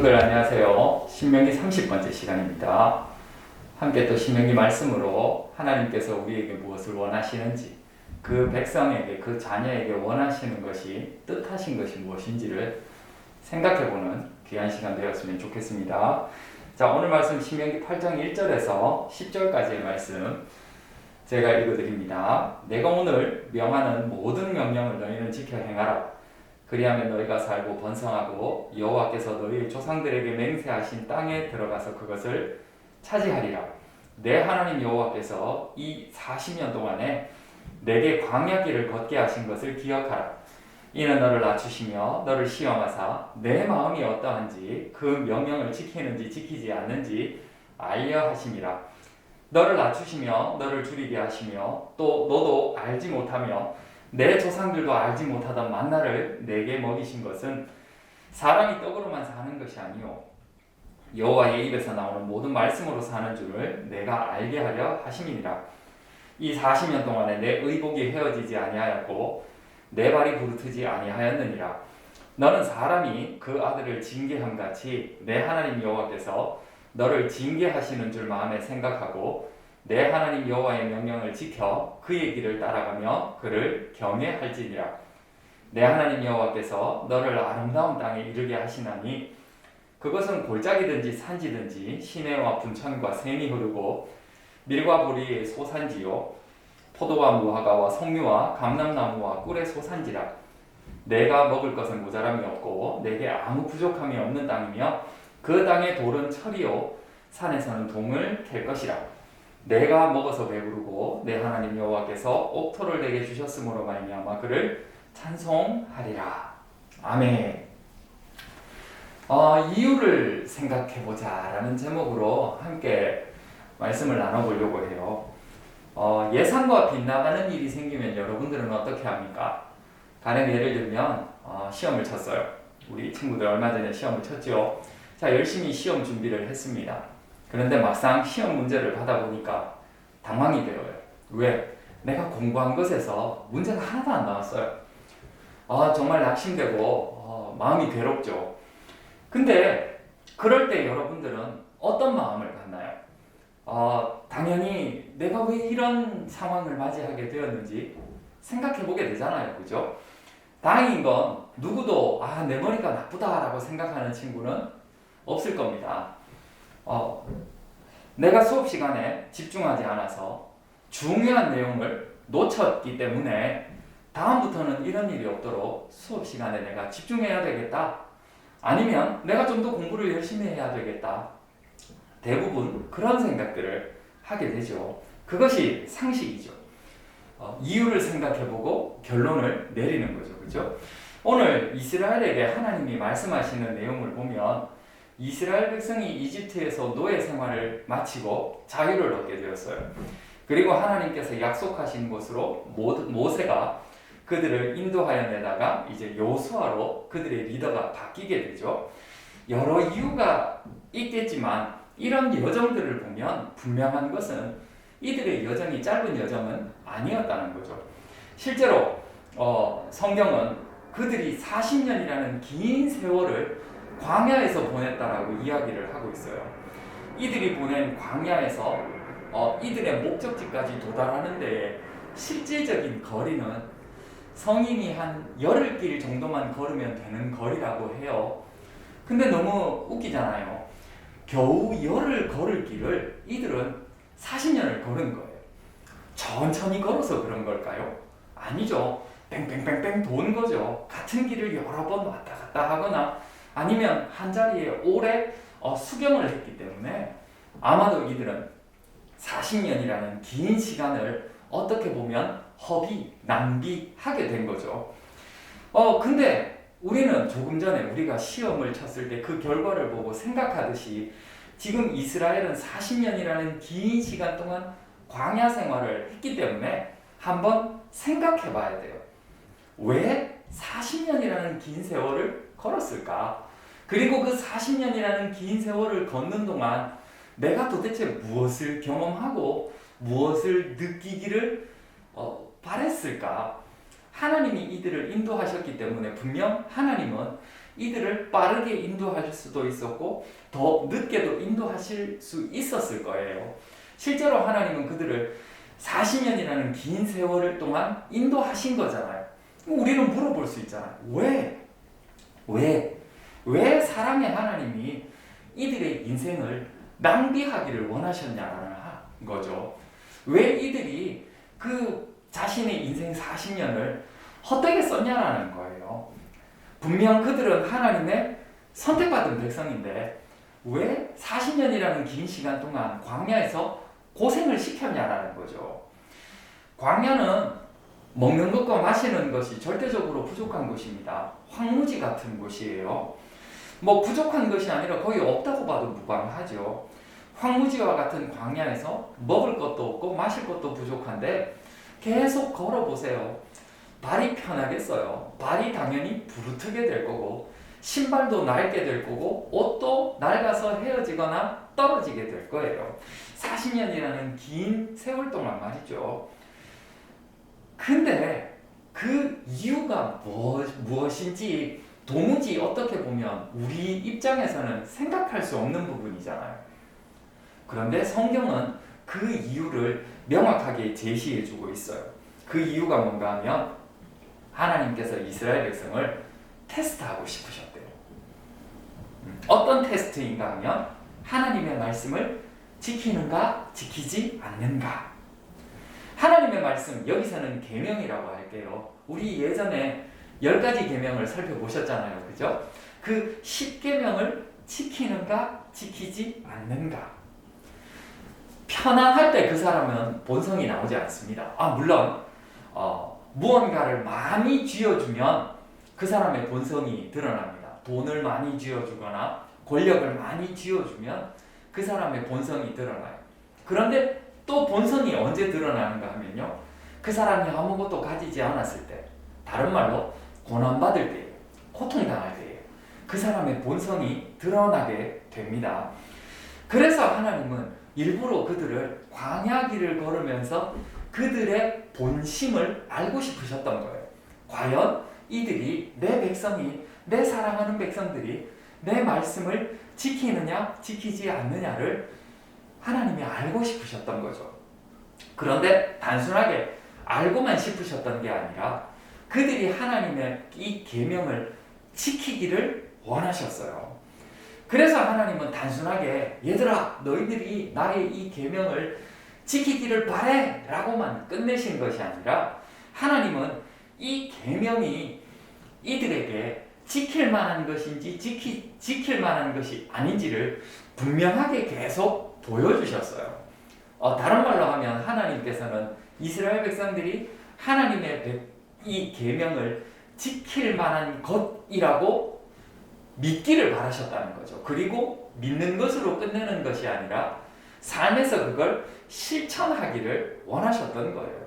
친구들 안녕하세요. 신명기 30번째 시간입니다. 함께 또 신명기 말씀으로 하나님께서 우리에게 무엇을 원하시는지, 그 백성에게, 그 자녀에게 원하시는 것이, 뜻하신 것이 무엇인지를 생각해보는 귀한 시간 되었으면 좋겠습니다. 자, 오늘 말씀 신명기 8장 1절에서 10절까지의 말씀 제가 읽어드립니다. 내가 오늘 명하는 모든 명령을 너희는 지켜 행하라. 그리하면 너희가 살고 번성하고 여호와께서 너희 조상들에게 맹세하신 땅에 들어가서 그것을 차지하리라. 내 하나님 여호와께서 이 40년 동안에 내게 광야 길을 걷게 하신 것을 기억하라. 이는 너를 낮추시며 너를 시험하사 내 마음이 어떠한지 그 명령을 지키는지 지키지 않는지 알려 하심이라. 너를 낮추시며 너를 줄이게 하시며 또 너도 알지 못하며 내 조상들도 알지 못하던 만나를 내게 먹이신 것은 사람이 떡으로만 사는 것이 아니요 여호와의 입에서 나오는 모든 말씀으로 사는 줄을 내가 알게 하려 하심이니라. 이 40년 동안에 내 의복이 헤어지지 아니하였고 내 발이 부르트지 아니하였느니라. 너는 사람이 그 아들을 징계함 같이 내 하나님 여호와께서 너를 징계하시는 줄 마음에 생각하고 내 하나님 여호와의 명령을 지켜 그의 길을 따라가며 그를 경외할지니라. 내 하나님 여호와께서 너를 아름다운 땅에 이르게 하시나니 그것은 골짜기든지 산지든지 시내와 분천과 샘이 흐르고 밀과 보리의 소산지요 포도와 무화과와 석류와 감람나무와 꿀의 소산지라. 내가 먹을 것은 모자람이 없고 내게 아무 부족함이 없는 땅이며 그 땅의 돌은 철이요 산에서는 동을 캘 것이라. 내가 먹어서 배부르고 내 하나님 여호와께서 옥토를 내게 주셨으므로 말미암아 그를 찬송하리라. 아멘. 이유를 생각해보자 라는 제목으로 함께 말씀을 나눠보려고 해요. 예상과 빗나가는 일이 생기면 여러분들은 어떻게 합니까? 가령 예를 들면 시험을 쳤어요. 우리 친구들 얼마 전에 시험을 쳤죠. 자, 열심히 시험 준비를 했습니다. 그런데 막상 시험 문제를 받아보니까 당황이 되어요. 왜? 내가 공부한 것에서 문제가 하나도 안 나왔어요. 정말 낙심되고 마음이 괴롭죠. 근데 그럴 때 여러분들은 어떤 마음을 갖나요? 당연히 내가 왜 이런 상황을 맞이하게 되었는지 생각해보게 되잖아요. 그죠? 다행인 건 누구도 내 머리가 나쁘다라고 생각하는 친구는 없을 겁니다. 내가 수업 시간에 집중하지 않아서 중요한 내용을 놓쳤기 때문에 다음부터는 이런 일이 없도록 수업 시간에 내가 집중해야 되겠다. 아니면 내가 좀 더 공부를 열심히 해야 되겠다. 대부분 그런 생각들을 하게 되죠. 그것이 상식이죠. 이유를 생각해보고 결론을 내리는 거죠. 그죠? 오늘 이스라엘에게 하나님이 말씀하시는 내용을 보면 이스라엘 백성이 이집트에서 노예 생활을 마치고 자유를 얻게 되었어요. 그리고 하나님께서 약속하신 곳으로 모세가 그들을 인도하여 내다가 이제 여호수아로 그들의 리더가 바뀌게 되죠. 여러 이유가 있겠지만 이런 여정들을 보면 분명한 것은 이들의 여정이 짧은 여정은 아니었다는 거죠. 실제로 성경은 그들이 40년이라는 긴 세월을 광야에서 보냈다라고 이야기를 하고 있어요. 이들이 보낸 광야에서 이들의 목적지까지 도달하는 데 실질적인 거리는 성인이 한 열흘길 정도만 걸으면 되는 거리라고 해요. 근데 너무 웃기잖아요. 겨우 열흘 걸을 길을 이들은 40년을 걸은 거예요. 천천히 걸어서 그런 걸까요? 아니죠. 뺑뺑뺑뺑 도는 거죠. 같은 길을 여러 번 왔다 갔다 하거나 아니면 한 자리에 오래 수경을 했기 때문에 아마도 이들은 40년이라는 긴 시간을 어떻게 보면 낭비하게 된 거죠. 근데 우리는 조금 전에 우리가 시험을 쳤을 때 그 결과를 보고 생각하듯이 지금 이스라엘은 40년이라는 긴 시간 동안 광야 생활을 했기 때문에 한번 생각해 봐야 돼요. 왜 40년이라는 긴 세월을 걸었을까? 그리고 그 40년이라는 긴 세월을 걷는 동안 내가 도대체 무엇을 경험하고 무엇을 느끼기를 바랬을까? 하나님이 이들을 인도하셨기 때문에 분명 하나님은 이들을 빠르게 인도할 수도 있었고 더 늦게도 인도하실 수 있었을 거예요. 실제로 하나님은 그들을 40년이라는 긴 세월 동안 인도하신 거잖아요. 우리는 물어볼 수 있잖아요. 왜 사랑의 하나님이 이들의 인생을 낭비하기를 원하셨냐는 거죠. 왜 이들이 그 자신의 인생 40년을 헛되게 썼냐라는 거예요. 분명 그들은 하나님의 선택받은 백성인데 왜 40년이라는 긴 시간 동안 광야에서 고생을 시켰냐라는 거죠. 광야는 먹는 것과 마시는 것이 절대적으로 부족한 곳입니다. 황무지 같은 곳이에요. 뭐 부족한 것이 아니라 거의 없다고 봐도 무방하죠. 황무지와 같은 광야에서 먹을 것도 없고 마실 것도 부족한데 계속 걸어보세요. 발이 편하겠어요. 발이 당연히 부르트게 될 거고 신발도 낡게 될 거고 옷도 낡아서 헤어지거나 떨어지게 될 거예요. 40년이라는 긴 세월 동안 말이죠. 근데 그 이유가 무엇인지 도무지 어떻게 보면 우리 입장에서는 생각할 수 없는 부분이잖아요. 그런데 성경은 그 이유를 명확하게 제시해주고 있어요. 그 이유가 뭔가 하면 하나님께서 이스라엘 백성을 테스트하고 싶으셨대요. 어떤 테스트인가 하면 하나님의 말씀을 지키는가 지키지 않는가. 하나님의 말씀, 여기서는 계명이라고 할게요. 우리 예전에 10가지 계명을 살펴보셨잖아요. 그죠? 그 10계명을 지키는가 지키지 않는가. 편안할 때 그 사람은 본성이 나오지 않습니다. 물론 무언가를 많이 쥐어주면 그 사람의 본성이 드러납니다. 돈을 많이 쥐어주거나 권력을 많이 쥐어주면 그 사람의 본성이 드러나요. 그런데 또 본성이 언제 드러나는가 하면요. 그 사람이 아무것도 가지지 않았을 때, 다른 말로 고난받을 때예요. 고통당할 때예요. 그 사람의 본성이 드러나게 됩니다. 그래서 하나님은 일부러 그들을 광야길을 걸으면서 그들의 본심을 알고 싶으셨던 거예요. 과연 이들이 내 백성이, 내 사랑하는 백성들이 내 말씀을 지키느냐 지키지 않느냐를 하나님이 알고 싶으셨던 거죠. 그런데 단순하게 알고만 싶으셨던 게 아니라 그들이 하나님의 이 계명을 지키기를 원하셨어요. 그래서 하나님은 단순하게 얘들아 너희들이 나의 이 계명을 지키기를 바래 라고만 끝내신 것이 아니라 하나님은 이 계명이 이들에게 지킬 만한 것인지 지킬 만한 것이 아닌지를 분명하게 계속 보여주셨어요. 다른 말로 하면 하나님께서는 이스라엘 백성들이 하나님의 이 계명을 지킬 만한 것이라고 믿기를 바라셨다는 거죠. 그리고 믿는 것으로 끝내는 것이 아니라 삶에서 그걸 실천하기를 원하셨던 거예요.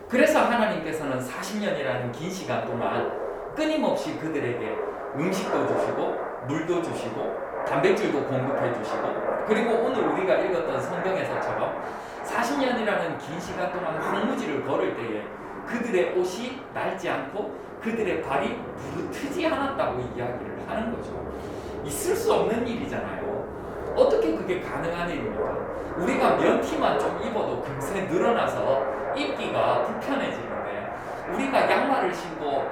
그래서 하나님께서는 40년이라는 긴 시간 동안 끊임없이 그들에게 음식도 주시고 물도 주시고 단백질도 공급해 주시고 그리고 오늘 우리가 읽었던 성경에서처럼 40년이라는 긴 시간 동안 황무지를 걸을 때에 그들의 옷이 낡지 않고 그들의 발이 부르트지 않았다고 이야기를 하는 거죠. 있을 수 없는 일이잖아요. 어떻게 그게 가능한 일입니까? 우리가 면티만 좀 입어도 금세 늘어나서 입기가 불편해지는데 우리가 양말을 신고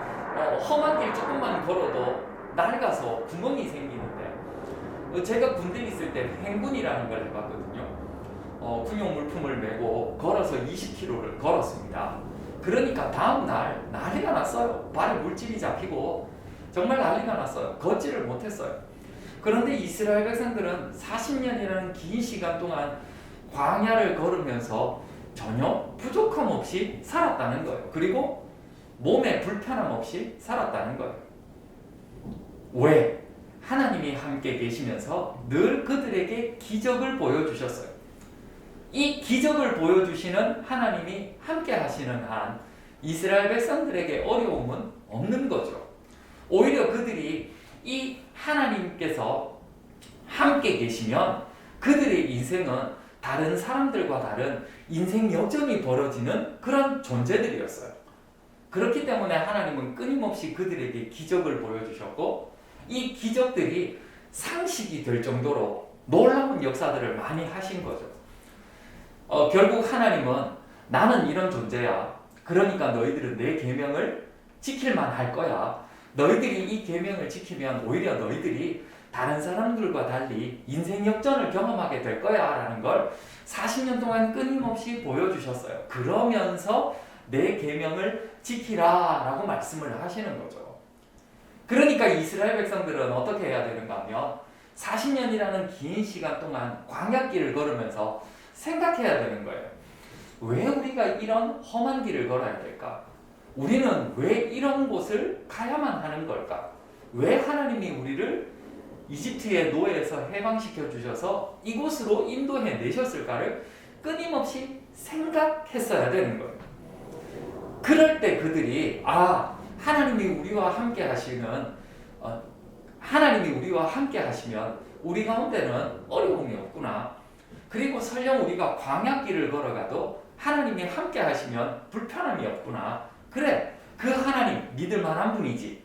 험한 길 조금만 걸어도 낡아서 구멍이 생기는데 제가 군대 있을 때 행군이라는 걸 해봤거든요. 군용 물품을 메고 걸어서 20km를 걸었습니다. 그러니까 다음날 난리가 났어요. 발에 물집이 잡히고 정말 난리가 났어요. 걷지를 못했어요. 그런데 이스라엘 백성들은 40년이라는 긴 시간 동안 광야를 걸으면서 전혀 부족함 없이 살았다는 거예요. 그리고 몸에 불편함 없이 살았다는 거예요. 왜? 하나님이 함께 계시면서 늘 그들에게 기적을 보여주셨어요. 이 기적을 보여주시는 하나님이 함께 하시는 한 이스라엘 백성들에게 어려움은 없는 거죠. 오히려 그들이 이 하나님께서 함께 계시면 그들의 인생은 다른 사람들과 다른 인생 역전이 벌어지는 그런 존재들이었어요. 그렇기 때문에 하나님은 끊임없이 그들에게 기적을 보여주셨고 이 기적들이 상식이 될 정도로 놀라운 역사들을 많이 하신 거죠. 결국 하나님은 나는 이런 존재야. 그러니까 너희들은 내 계명을 지킬만 할 거야. 너희들이 이 계명을 지키면 오히려 너희들이 다른 사람들과 달리 인생 역전을 경험하게 될 거야 라는 걸 40년 동안 끊임없이 보여주셨어요. 그러면서 내 계명을 지키라 라고 말씀을 하시는 거죠. 그러니까 이스라엘 백성들은 어떻게 해야 되는가 하면 40년이라는 긴 시간 동안 광야길을 걸으면서 생각해야 되는 거예요. 왜 우리가 이런 험한 길을 걸어야 될까? 우리는 왜 이런 곳을 가야만 하는 걸까? 왜 하나님이 우리를 이집트의 노예에서 해방시켜 주셔서 이곳으로 인도해 내셨을까를 끊임없이 생각했어야 되는 거예요. 그럴 때 그들이 하나님이 우리와 함께 하시면 우리 가운데는 어려움이 없구나. 그리고 설령 우리가 광야길을 걸어가도 하나님이 함께 하시면 불편함이 없구나. 그래, 그 하나님 믿을 만한 분이지.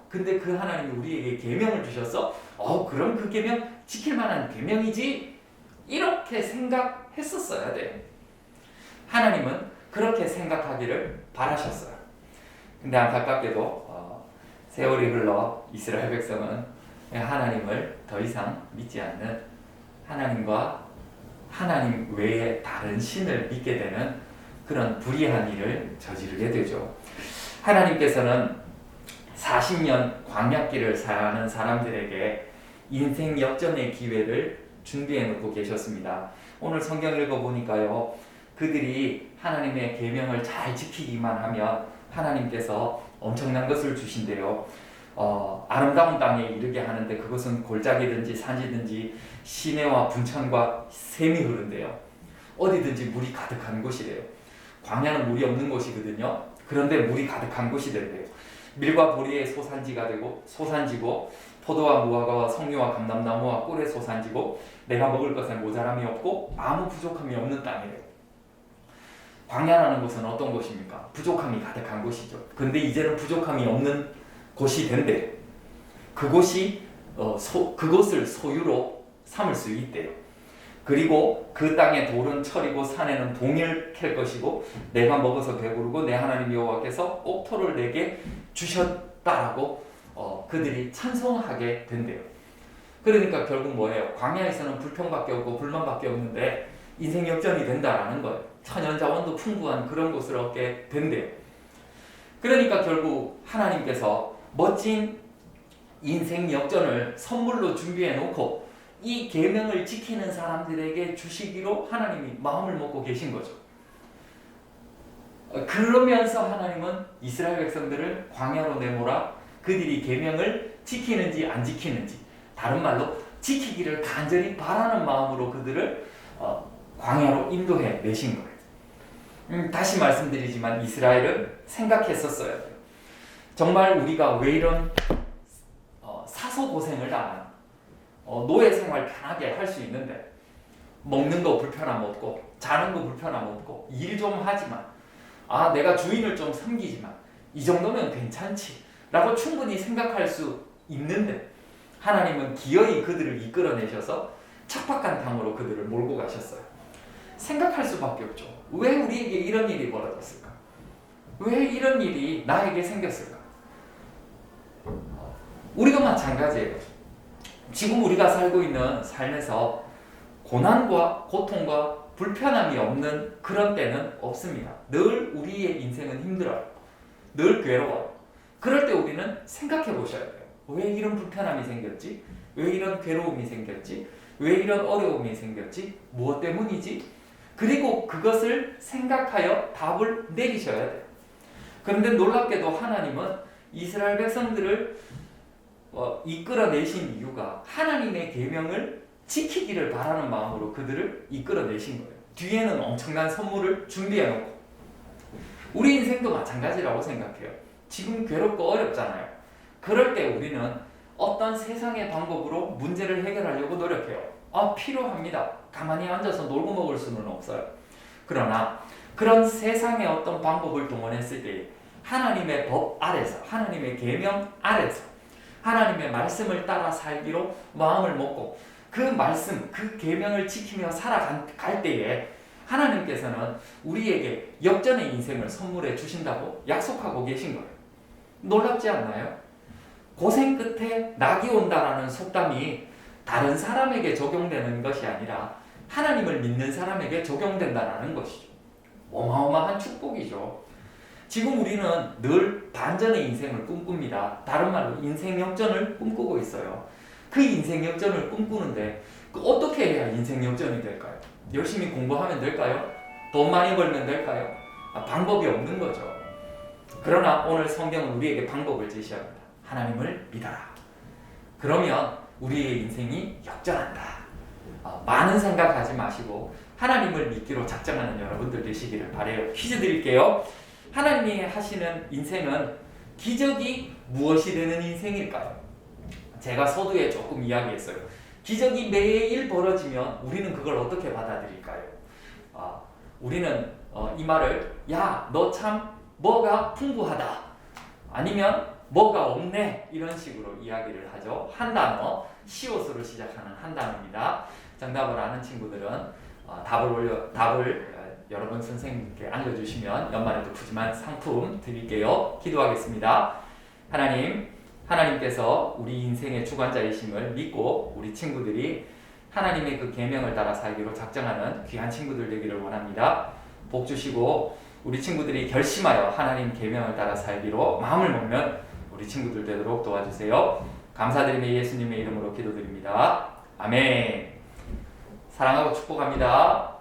근데 그 하나님이 우리에게 계명을 주셔서 그럼 그 계명 지킬 만한 계명이지. 이렇게 생각했었어야 돼. 하나님은 그렇게 생각하기를 바라셨어요. 근데 안타깝게도 세월이 흘러 이스라엘 백성은 하나님을 더 이상 믿지 않는 하나님과 하나님 외에 다른 신을 믿게 되는 그런 불의한 일을 저지르게 되죠. 하나님께서는 40년 광야길을 사는 사람들에게 인생 역전의 기회를 준비해 놓고 계셨습니다. 오늘 성경 읽어보니까요, 그들이 하나님의 계명을 잘 지키기만 하면 하나님께서 엄청난 것을 주신대요. 아름다운 땅에 이르게 하는데 그것은 골짜기든지 산지든지 시내와 분천과 샘이 흐른대요. 어디든지 물이 가득한 곳이래요. 광야는 물이 없는 곳이거든요. 그런데 물이 가득한 곳이 된대요. 밀과 보리의 소산지고 포도와 무화과와 석류와 감람나무와 꿀의 소산지고 내가 먹을 것에 모자람이 없고 아무 부족함이 없는 땅이래요. 광야라는 곳은 어떤 곳입니까? 부족함이 가득한 곳이죠. 근데 이제는 부족함이 없는 곳이 된대. 그곳이 그곳을 소유로 삼을 수 있대요. 그리고 그 땅의 돌은 철이고 산에는 동일 캘 것이고 내가 먹어서 배부르고 내 하나님 여호와께서 옥토를 내게 주셨다라고 그들이 찬송하게 된대요. 그러니까 결국 뭐예요? 광야에서는 불평밖에 없고 불만밖에 없는데 인생 역전이 된다라는 거예요. 천연자원도 풍부한 그런 곳을 얻게 된대요. 그러니까 결국 하나님께서 멋진 인생 역전을 선물로 준비해 놓고 이 계명을 지키는 사람들에게 주시기로 하나님이 마음을 먹고 계신 거죠. 그러면서 하나님은 이스라엘 백성들을 광야로 내몰아 그들이 계명을 지키는지 안 지키는지, 다른 말로 지키기를 간절히 바라는 마음으로 그들을 광야로 인도해 내신 거예요. 다시 말씀드리지만 이스라엘은 생각했었어야 돼요. 정말 우리가 왜 이런 사소 고생을 당하나? 노예 생활 편하게 할 수 있는데 먹는 거 불편함 없고 자는 거 불편함 없고 일 좀 하지만 내가 주인을 좀 섬기지만 이 정도면 괜찮지 라고 충분히 생각할 수 있는데 하나님은 기어이 그들을 이끌어내셔서 척박한 땅으로 그들을 몰고 가셨어요. 생각할 수밖에 없죠. 왜 우리에게 이런 일이 벌어졌을까? 왜 이런 일이 나에게 생겼을까? 우리도 마찬가지예요. 지금 우리가 살고 있는 삶에서 고난과 고통과 불편함이 없는 그런 때는 없습니다. 늘 우리의 인생은 힘들어요. 늘 괴로워요. 그럴 때 우리는 생각해 보셔야 돼요. 왜 이런 불편함이 생겼지? 왜 이런 괴로움이 생겼지? 왜 이런 어려움이 생겼지? 무엇 때문이지? 그리고 그것을 생각하여 답을 내리셔야 돼요. 그런데 놀랍게도 하나님은 이스라엘 백성들을 이끌어내신 이유가 하나님의 계명을 지키기를 바라는 마음으로 그들을 이끌어내신 거예요. 뒤에는 엄청난 선물을 준비해놓고. 우리 인생도 마찬가지라고 생각해요. 지금 괴롭고 어렵잖아요. 그럴 때 우리는 어떤 세상의 방법으로 문제를 해결하려고 노력해요. 필요합니다. 가만히 앉아서 놀고 먹을 수는 없어요. 그러나 그런 세상의 어떤 방법을 동원했을 때 하나님의 법 아래서, 하나님의 계명 아래서 하나님의 말씀을 따라 살기로 마음을 먹고 그 말씀, 그 계명을 지키며 살아갈 때에 하나님께서는 우리에게 역전의 인생을 선물해 주신다고 약속하고 계신 거예요. 놀랍지 않나요? 고생 끝에 낙이 온다라는 속담이 다른 사람에게 적용되는 것이 아니라 하나님을 믿는 사람에게 적용된다는 것이죠. 어마어마한 축복이죠. 지금 우리는 늘 반전의 인생을 꿈꿉니다. 다른 말로 인생 역전을 꿈꾸고 있어요. 그 인생 역전을 꿈꾸는데 어떻게 해야 인생 역전이 될까요? 열심히 공부하면 될까요? 돈 많이 벌면 될까요? 방법이 없는 거죠. 그러나 오늘 성경은 우리에게 방법을 제시합니다. 하나님을 믿어라. 그러면 우리의 인생이 역전한다. 많은 생각하지 마시고 하나님을 믿기로 작정하는 여러분들 되시기를 바라요. 퀴즈 드릴게요. 하나님이 하시는 인생은 기적이 무엇이 되는 인생일까요? 제가 서두에 조금 이야기했어요. 기적이 매일 벌어지면 우리는 그걸 어떻게 받아들일까요? 우리는 이 말을 야, 너 참 뭐가 풍부하다. 아니면 뭐가 없네. 이런 식으로 이야기를 하죠. 한 단어, 시옷으로 시작하는 한 단어입니다. 정답을 아는 친구들은 답을 여러분 선생님께 알려주시면 연말에도 푸짐한 상품 드릴게요. 기도하겠습니다. 하나님께서 우리 인생의 주관자이심을 믿고 우리 친구들이 하나님의 그 계명을 따라 살기로 작정하는 귀한 친구들 되기를 원합니다. 복 주시고 우리 친구들이 결심하여 하나님 계명을 따라 살기로 마음을 먹는 우리 친구들 되도록 도와주세요. 감사드리며 예수님의 이름으로 기도드립니다. 아멘. 사랑하고 축복합니다.